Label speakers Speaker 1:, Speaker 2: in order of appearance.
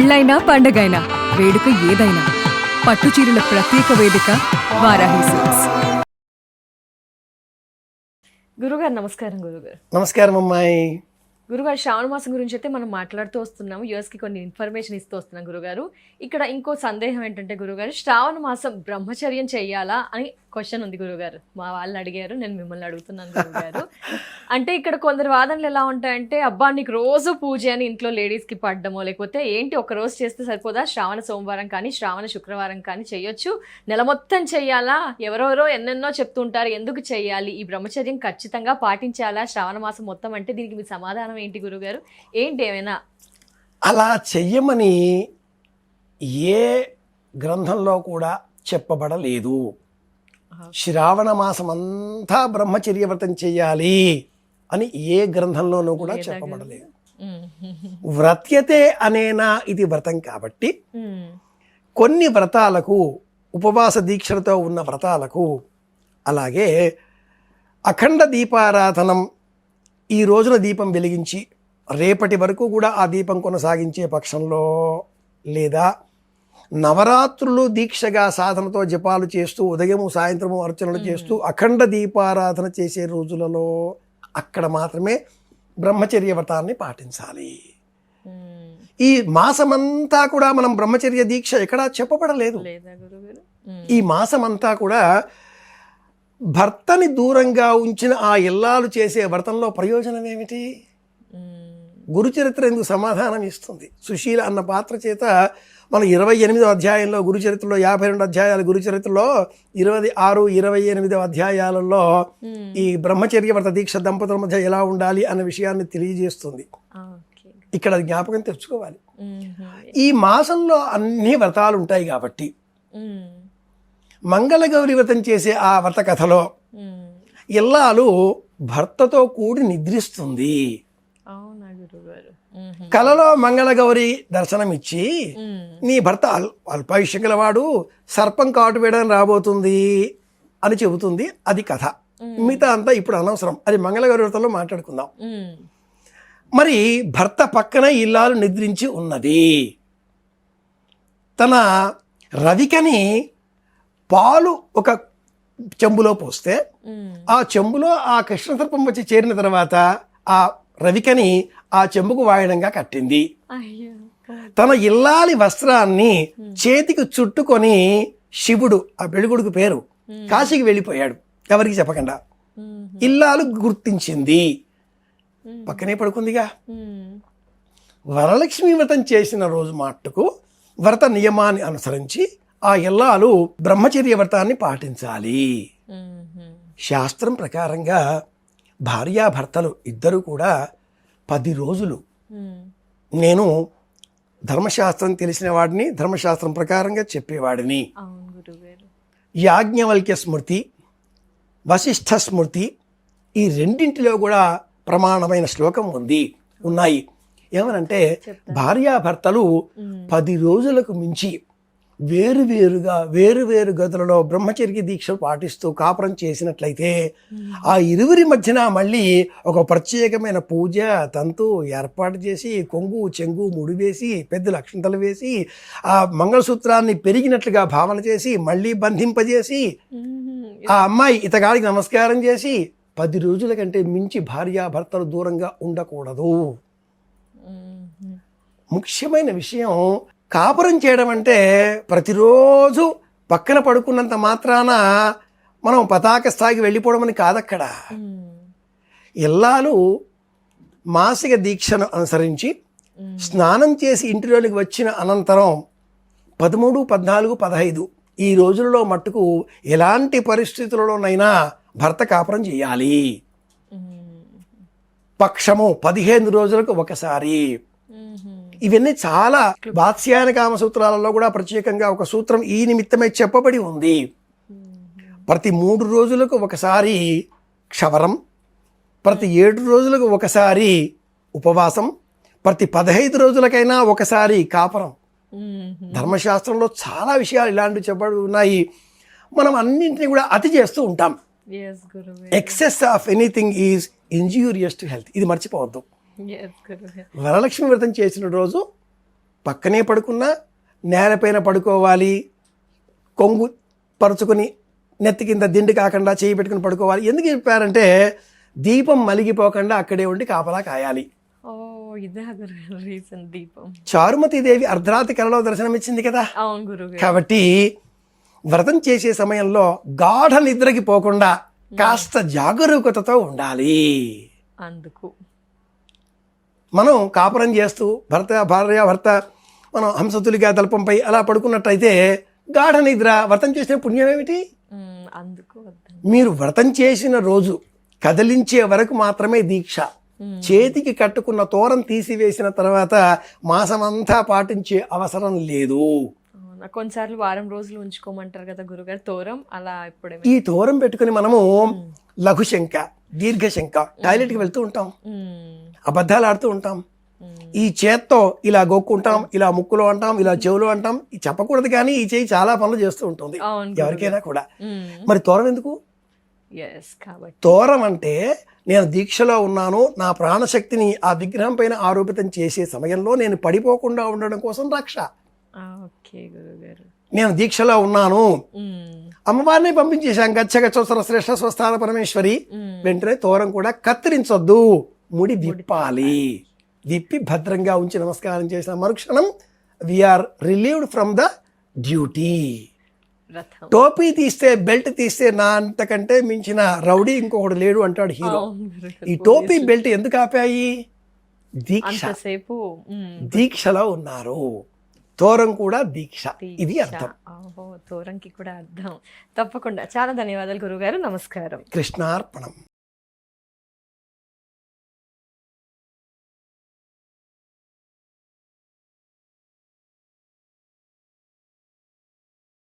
Speaker 1: పెళ్ళైనా పండగైనా వేడుక ఏదైనా పట్టు చీరల ప్రత్యేక వేదిక వారాహి సిల్క్స్.
Speaker 2: గురుగారు నమస్కారం. గురుగారు
Speaker 3: నమస్కారం అమ్మాయి.
Speaker 2: గురుగారు శ్రావణ మాసం గురించి అయితే మనం మాట్లాడుతూ వస్తున్నాము, యూఎస్కి కొన్ని ఇన్ఫర్మేషన్ ఇస్తూ వస్తున్నాం గురుగారు. ఇక్కడ ఇంకో సందేహం ఏంటంటే గురుగారు, శ్రావణ మాసం బ్రహ్మచర్యం చెయ్యాలా అని క్వశ్చన్ ఉంది గురుగారు. మా వాళ్ళని అడిగారు, నేను మిమ్మల్ని అడుగుతున్నాను గురుగారు. అంటే ఇక్కడ కొందరు వాదనలు ఎలా ఉంటాయంటే, అబ్బా నీకు రోజు పూజ అని ఇంట్లో లేడీస్కి పడ్డమో, లేకపోతే ఏంటి ఒక రోజు చేస్తే సరిపోదా, శ్రావణ సోమవారం కానీ శ్రావణ శుక్రవారం కానీ చెయ్యొచ్చు, నెల మొత్తం చెయ్యాలా, ఎవరెవరో ఎన్నెన్నో చెప్తుంటారు, ఎందుకు చెయ్యాలి, ఈ బ్రహ్మచర్యం ఖచ్చితంగా పాటించాలా శ్రావణ మాసం మొత్తం అంటే, దీనికి మీ సమాధానం ఏంటి గురుగారు? ఏంటి ఏమైనా
Speaker 3: అలా చెయ్యమని ఏ గ్రంథంలో కూడా చెప్పబడలేదు. శ్రావణ మాసం అంతా బ్రహ్మచర్య వ్రతం చెయ్యాలి అని ఏ గ్రంథంలోనూ కూడా చెప్పబడలేదు. వ్రత్యతే అనేనా ఇది వ్రతం కాబట్టి కొన్ని వ్రతాలకు, ఉపవాస దీక్షలతో ఉన్న వ్రతాలకు, అలాగే అఖండ దీపారాధనం, ఈ రోజున దీపం వెలిగించి రేపటి వరకు కూడా ఆ దీపం కొనసాగించే పక్షంలో, లేదా నవరాత్రులు దీక్షగా సాధనతో జపాలు చేస్తూ ఉదయము సాయంత్రము అర్చనలు చేస్తూ అఖండ దీపారాధన చేసే రోజులలో అక్కడ మాత్రమే బ్రహ్మచర్య వ్రతాన్ని పాటించాలి. ఈ మాసమంతా కూడా మనం బ్రహ్మచర్య దీక్ష ఎక్కడా చెప్పబడలేదు. ఈ మాసమంతా కూడా భర్తని దూరంగా ఉంచిన ఆ ఇల్లాలు చేసే వ్రతంలో ప్రయోజనం ఏమిటి? గురుచరిత్ర ఎందుకు సమాధానం ఇస్తుంది. సుశీల అన్న పాత్ర చేత మనం 28వ అధ్యాయంలో, గురుచరిత్రలో 52 అధ్యాయాలు, గురుచరిత్రలో 26, 28 అధ్యాయాలలో ఈ బ్రహ్మచర్య వ్రత దీక్ష దంపతుల మధ్య ఎలా ఉండాలి అన్న విషయాన్ని తెలియజేస్తుంది. ఇక్కడ అది జ్ఞాపకం తెచ్చుకోవాలి. ఈ మాసంలో అన్ని వ్రతాలు ఉంటాయి కాబట్టి మంగళగౌరి వ్రతం చేసే ఆ వ్రత కథలో ఇల్లాలు భర్తతో కూడి నిద్రిస్తుంది. కలలో మంగళగౌరి దర్శనమిచ్చి, నీ భర్త అల్పాయుష్యం గలవాడు, సర్పం కాటు వేయడానికి రాబోతుంది అని చెబుతుంది. అది కథ. మిగతా అంతా ఇప్పుడు అనవసరం, అది మంగళగౌరి వ్రతంలో మాట్లాడుకుందాం. మరి భర్త పక్కన ఇల్లాలు నిద్రించి ఉన్నది. తన రవికని పాలు ఒక చెంబులో పోస్తే ఆ చెంబులో ఆ కృష్ణసర్పం వచ్చి చేరిన తర్వాత ఆ రవికని ఆ చెంబుకు వాయడంగా కట్టింది. తన ఇల్లాలి వస్త్రాన్ని చేతికి చుట్టుకొని శివుడు, ఆ పెళ్ళికొడుకు పేరు, కాశీకి వెళ్ళిపోయాడు ఎవరికి చెప్పకుండా. ఇల్లాలు గుర్తించింది, పక్కనే పడుకుందిగా. వరలక్ష్మి వ్రతం చేసిన రోజు మట్టుకు వ్రత నియమాన్ని అనుసరించి ఆ ఇల్లాలు బ్రహ్మచర్య వ్రతాన్ని పాటించాలి. శాస్త్రం ప్రకారంగా భార్యాభర్తలు ఇద్దరు కూడా 10 రోజులు, నేను ధర్మశాస్త్రం తెలిసిన వాడిని, ధర్మశాస్త్రం ప్రకారంగా చెప్పేవాడిని, యాజ్ఞవల్క్య స్మృతి, వశిష్ఠ స్మృతి, ఈ రెండింటిలో కూడా ప్రమాణమైన శ్లోకం ఉన్నాయి. ఏమనంటే, భార్యాభర్తలు 10 రోజులకు మించి వేరు గదులలో బ్రహ్మచర్య దీక్ష పాటిస్తూ కాపురం చేసినట్లయితే ఆ ఇరువురి మధ్యన మళ్ళీ ఒక ప్రత్యేకమైన పూజ తంతు ఏర్పాటు చేసి, కొంగు చెంగు ముడివేసి, పెద్దలు అక్షంతలు వేసి, ఆ మంగళసూత్రాన్ని పెరిగినట్లుగా భావన చేసి మళ్ళీ బంధింపజేసి ఆ అమ్మాయి ఇతగాడికి నమస్కారం చేసి 10 రోజుల కంటే మించి భార్యాభర్తలు దూరంగా ఉండకూడదు. ముఖ్యమైన విషయం, కాపురం చేయడం అంటే ప్రతిరోజు పక్కన పడుకున్నంత మాత్రాన మనం పతాక స్థాయికి వెళ్ళిపోవడం అని కాదక్కడ. ఇల్లాలు మాసిక దీక్షను అనుసరించి స్నానం చేసి ఇంటిలోనికి వచ్చిన అనంతరం 13, 14, 15 ఈ రోజులలో మట్టుకు ఎలాంటి పరిస్థితులలోనైనా భర్త కాపురం చేయాలి. పక్షము 15 రోజులకు ఒకసారి. ఇవన్నీ చాలా వాత్స్యాయన కామ సూత్రాలలో కూడా ప్రత్యేకంగా ఒక సూత్రం ఈ నిమిత్తమై చెప్పబడి ఉంది. ప్రతి 3 రోజులకు ఒకసారి క్షవరం, ప్రతి 7 రోజులకు ఒకసారి ఉపవాసం, ప్రతి 15 రోజులకైనా ఒకసారి కాపురం. ధర్మశాస్త్రంలో చాలా విషయాలు ఇలాంటివి చెప్పబడి ఉన్నాయి. మనం అన్నింటినీ కూడా అతి చేస్తూ ఉంటాం. Excess of anything is injurious to health. ఇది మర్చిపోవద్దు. వరలక్ష్మి వ్రతం చేసిన రోజు పక్కనే పడుకున్నా నేలపైన పడుకోవాలి, కొంగు పరుచుకొని నెత్తి కింద దిండు కాకుండా చేయి పెట్టుకుని పడుకోవాలి. ఎందుకు చెప్పారంటే దీపం మలిగిపోకుండా అక్కడే ఉండి కాపలా కాయాలి.
Speaker 2: ఓ ఇదే గురుగారు రీజన్, దీపం.
Speaker 3: చారుమతీదేవి అర్ధరాత్రి కలలో దర్శనమిచ్చింది కదా.
Speaker 2: అవును గురుగారు.
Speaker 3: కాబట్టి వ్రతం చేసే సమయంలో గాఢ నిద్రకి పోకుండా కాస్త జాగరూకతతో ఉండాలి.
Speaker 2: అందుకు
Speaker 3: మనం కాపురం చేస్తూ భార్య మనం హంసతులిగా తల్పంపై అలా పడుకున్నట్టయితే గాఢ నిద్ర. వ్రతం చేసిన పుణ్యం ఏమిటి?
Speaker 2: అందుకు వద్దు.
Speaker 3: మీరు వ్రతం చేసిన రోజు కదిలించే వరకు మాత్రమే దీక్ష. చేతికి కట్టుకున్న తోరం తీసివేసిన తర్వాత మాసమంతా పాటించే అవసరం లేదు.
Speaker 2: కొన్నిసార్లు వారం రోజులు ఉంచుకోమంటారు కదా గురుగారు తోరం, అలా ఇప్పుడే
Speaker 3: ఈ తోరం పెట్టుకుని మనము లఘుశంక, దీర్ఘశంక, టాయిలెట్కి వెళ్తూ ఉంటాం, అబద్ధాలు ఆడుతూ ఉంటాం, ఈ చేత్తో ఇలా గోక్కుంటాం, ఇలా ముక్కులో అంటాం, ఇలా చెవులో అంటాం. ఇది చెప్పకూడదు కానీ ఈ చేయి చాలా పనులు చేస్తూ ఉంటుంది ఎవరికైనా కూడా. మరి తోరం ఎందుకు? తోరం అంటే నేను దీక్షలో ఉన్నాను, నా ప్రాణశక్తిని ఆ విగ్రహం పైన ఆరోపితం చేసే సమయంలో నేను పడిపోకుండా ఉండడం కోసం రక్ష. నేను దీక్షలో ఉన్నాను, అమ్మవారిని పంపించేశాం, గచ్చగచ్చోసర శ్రేష్ఠ స్వస్థాన పరమేశ్వరి. వెంటనే తోరం కూడా కత్తిరించొద్దు, ముడి విప్పాలి. విప్పి భద్రంగా ఉంచి నమస్కారం చేసిన మరుక్షణం we're relieved from the duty. టోపీ తీస్తే, బెల్ట్ తీస్తే నా అంతకంటే మించిన రౌడీ ఇంకొకడు లేడు అంటాడు హీరో. ఈ టోపీ బెల్ట్ ఎందుకు ఆపాయి? దీక్షలో ఉన్నారు. తోరం కూడా దీక్ష, ఇది అర్థం.
Speaker 2: తోరంకి కూడా అర్థం. తప్పకుండా. చాలా ధన్యవాదాలు గురుగారు. నమస్కారం.
Speaker 3: కృష్ణార్పణం.